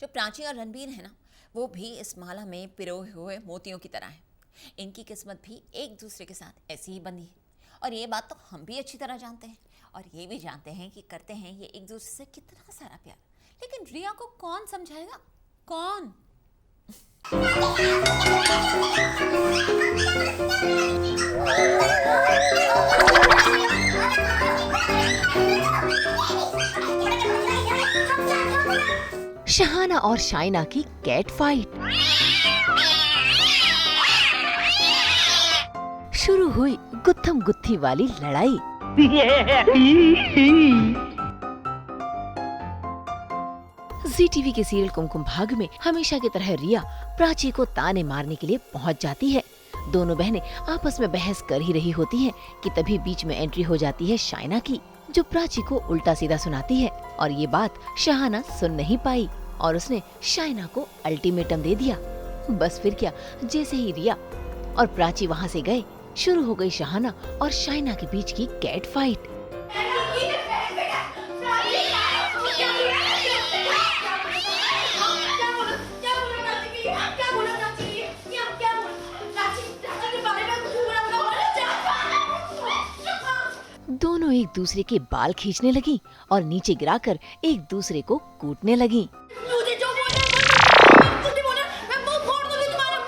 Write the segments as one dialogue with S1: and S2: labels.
S1: जो प्राची और रणबीर है ना, वो भी इस माला में पिरोए हुए मोतियों की तरह है। इनकी किस्मत भी एक दूसरे के साथ ऐसी ही बंधी है और ये बात तो हम भी अच्छी तरह जानते हैं और ये भी जानते हैं कि करते हैं ये एक दूसरे से कितना सारा प्यार। लेकिन रिया को कौन समझाएगा? कौन?
S2: शहाना और शाइना की कैट फाइट। शुरू हुई गुत्थम गुत्थी वाली लड़ाई। जी टीवी के सीरियल कुमकुम भाग्य में हमेशा की तरह रिया प्राची को ताने मारने के लिए पहुंच जाती है। दोनों बहनें आपस में बहस कर ही रही होती हैं कि तभी बीच में एंट्री हो जाती है शाइना की, जो प्राची को उल्टा सीधा सुनाती है। और ये बात शहाना सुन नहीं पाई और उसने शाइना को अल्टीमेटम दे दिया। बस फिर क्या, जैसे ही रिया और प्राची वहाँ से गए, शुरू हो गई शहाना और शाइना के बीच की कैट फाइट। दोनों एक दूसरे के बाल खींचने लगी और नीचे गिराकर एक दूसरे को कूटने लगी।
S3: मुझे जो बोलना है मैं मुंह फोड़ दूंगी तुम्हारा,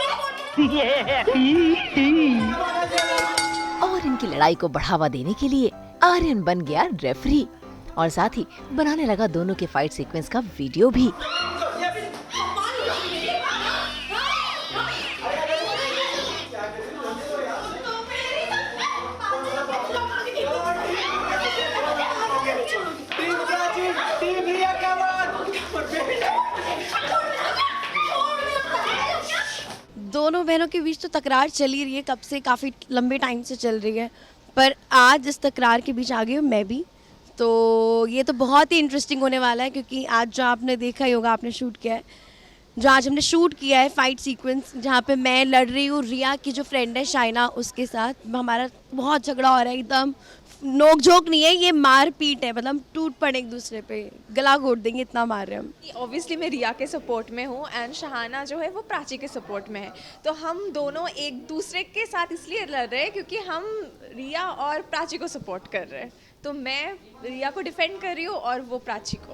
S2: और इनकी लड़ाई को बढ़ावा देने के लिए आर्यन बन गया रेफरी और साथ ही बनाने लगा दोनों के फाइट सीक्वेंस का वीडियो भी।
S3: दोनों बहनों के बीच तो तकरार चल ही रही है, कब से काफ़ी लंबे टाइम से चल रही है, पर आज इस तकरार के बीच आ गई हूँ मैं भी। तो ये तो बहुत ही इंटरेस्टिंग होने वाला है, क्योंकि आज जो आपने देखा ही होगा, आपने शूट किया है, जो आज हमने शूट किया है फाइट सीक्वेंस, जहाँ पे मैं लड़ रही हूँ रिया की जो फ्रेंड है शाइना, उसके साथ हमारा बहुत झगड़ा हो रहा है। एकदम नोक झोंक नहीं है, ये मार पीट है, मतलब टूट पड़े एक दूसरे पे, गला घोट देंगे, इतना मार रहे हैं हम।
S4: ऑब्वियसली मैं रिया के सपोर्ट में हूँ एंड शहाना जो है वो प्राची के सपोर्ट में है। तो हम दोनों एक दूसरे के साथ इसलिए लड़ रहे हैं क्योंकि हम रिया और प्राची को सपोर्ट कर रहे हैं। तो मैं रिया को डिफेंड कर रही हूँ और वो प्राची को।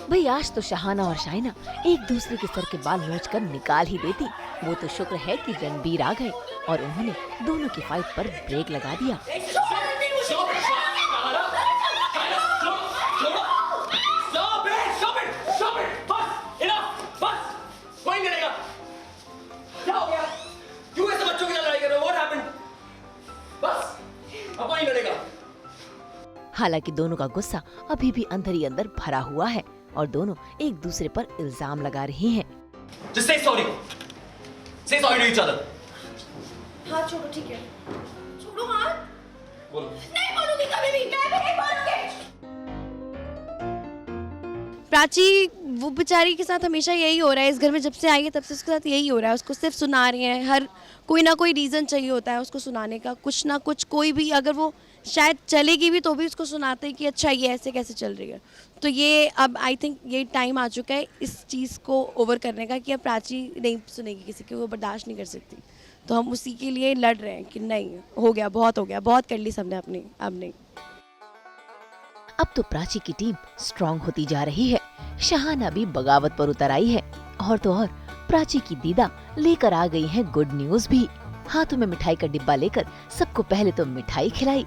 S2: भाई आज तो शहाना और शाइना एक दूसरे के सर के बाल नोच कर निकाल ही देती। वो तो शुक्र है कि रणबीर आ गए और उन्होंने दोनों की फाइट पर ब्रेक लगा दिया। हालांकि दोनों का गुस्सा अभी भी अंदर ही अंदर भरा हुआ है और दोनों एक दूसरे पर इल्जाम लगा रही हैं।
S5: Just say sorry. Say sorry to each other.
S3: हाथ छोड़ो, ठीक है, छोड़ो हाथ।
S5: बोलो।
S3: नहीं बोलूंगी कभी भी, मैं भी नहीं बोलूंगी। प्राची वो बेचारी के साथ हमेशा यही हो रहा है, इस घर में जब से आई है तब से उसके साथ यही हो रहा है। उसको सिर्फ सुना रही हैं, हर कोई ना कोई रीज़न चाहिए होता है उसको सुनाने का, कुछ ना कुछ, कोई भी अगर वो शायद चलेगी भी तो भी उसको सुनाते हैं कि अच्छा ये ऐसे कैसे चल रही है। तो ये अब आई थिंक ये टाइम आ चुका है इस चीज़ को ओवर करने का कि अब प्राची नहीं सुनेगी किसी की, वो बर्दाश्त नहीं कर सकती। तो हम उसी के लिए लड़ रहे हैं कि नहीं, हो गया, बहुत हो गया, बहुत कर ली सबने अपनी, अब नहीं।
S2: अब तो प्राची की टीम स्ट्रॉन्ग होती जा रही है। शहाना भी बगावत पर उतर आई है और तो और प्राची की दीदा लेकर आ गई है गुड न्यूज भी। हाथों में मिठाई का डिब्बा लेकर सबको पहले तो मिठाई खिलाई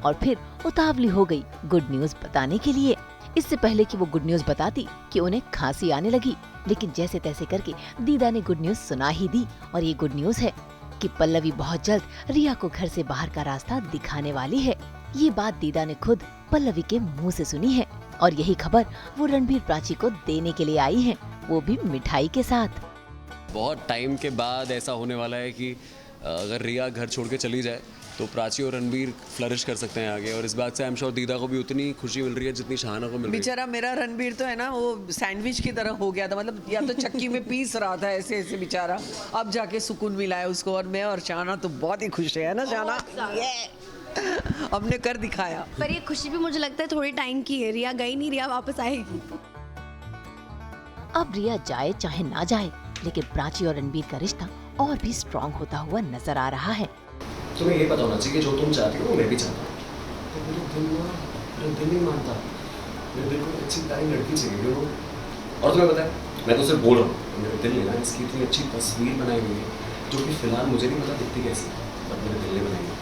S2: और फिर उतावली हो गई गुड न्यूज बताने के लिए। इससे पहले कि वो गुड न्यूज बताती कि उन्हें खांसी आने लगी, लेकिन जैसे तैसे करके दीदा ने गुड न्यूज सुना ही दी। और ये गुड न्यूज है कि पल्लवी बहुत जल्द रिया को घर से बाहर का रास्ता दिखाने वाली है। ये बात दीदा ने खुद पल्लवी के मुंह से सुनी है और यही खबर वो रणबीर प्राची को देने के लिए आई है, वो भी मिठाई के साथ।
S6: बहुत टाइम के बाद ऐसा होने वाला है कि अगर रिया घर छोड़ के चली जाए तो प्राची और रणबीर फ्लरिश कर सकते हैं आगे, और इस बात से आई एम श्योर दीदा को भी उतनी खुशी मिल रही है जितनी शहाना को मिल रही है।
S7: बेचारा मेरा रणबीर तो है ना, वो सैंडविच की तरह हो गया था, मतलब या तो चक्की में पीस रहा था ऐसे ऐसे बेचारा, अब जाके सुकून मिला है उसको। और मैं और शहाना तो बहुत ही खुश है ना शहाना, हमने कर दिखाया।
S3: पर ये खुशी भी मुझे लगता है थोड़ी टाइम की है, रिया गई नहीं, रिया वापस आएगी।
S2: अब रिया जाए चाहे ना जाए, लेकिन प्राची और रणबीर का रिश्ता और भी स्ट्रॉन्ग होता हुआ नजर आ रहा है।
S6: तुम्हें ये पता होना चाहिए कि जो तुम चाहती हो वो मैं भी चाहता हूँ। तो मेरा दिल नहीं मानता, मेरे दिल को अच्छी प्यारी लड़की चाहिए हो। और तुम्हें पता है, मैं तो सिर्फ बोल रहा हूँ, मेरे दिल ने ना इसकी इतनी अच्छी तस्वीर बनाई हुई है, जो कि फिलहाल मुझे नहीं पता दिखती कैसी, बट मेरे दिल ने बनाई है।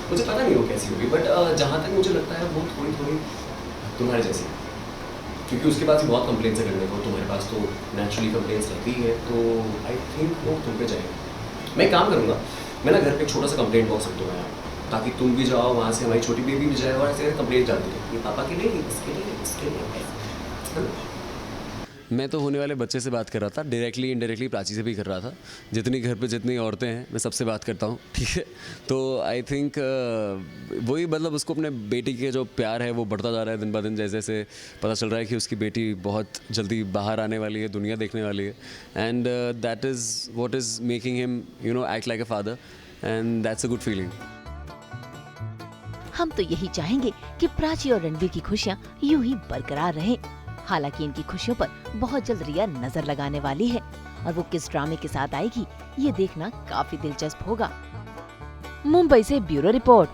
S6: मुझे पता नहीं वो कैसी होगी, बट जहाँ तक मुझे लगता है वो थोड़ी थोड़ी तुम्हारे जैसी है, क्योंकि उसके पास भी बहुत कंप्लेंट्स है करने को, तुम्हारे पास तो नेचुरली कंप्लेंट्स रहती है, तो आई थिंक वो तुम पे जाएगा। मैं एक काम करूँगा, मैं ना घर पे एक छोटा सा कंप्लेंट बॉक्स रख दूँगा, ताकि तुम भी जाओ वहाँ से, हमारी छोटी बेबी भी जाए और ऐसे कंप्लेंट डालती है, ये पापा के लिए, इसके लिए, इसके लिए। मैं तो होने वाले बच्चे से बात कर रहा था, डायरेक्टली इनडायरेक्टली प्राची से भी कर रहा था। जितनी घर पे जितनी औरतें हैं मैं सबसे बात करता हूँ, ठीक है। तो आई थिंक वही, मतलब उसको अपने बेटी के जो प्यार है वो बढ़ता जा रहा है दिन ब दिन, जैसे जैसे पता चल रहा है कि उसकी बेटी बहुत जल्दी बाहर आने वाली है, दुनिया देखने वाली है, and that is what is making him act like a father, and that's a good feeling.
S2: हम तो यही चाहेंगे कि प्राची और रणबीर की खुशियाँ यूं ही बरकरार रहें। हालांकि इनकी खुशियों पर बहुत जल्द रिया नजर लगाने वाली है, और वो किस ड्रामे के साथ आएगी ये देखना काफी दिलचस्प होगा। मुंबई से ब्यूरो रिपोर्ट।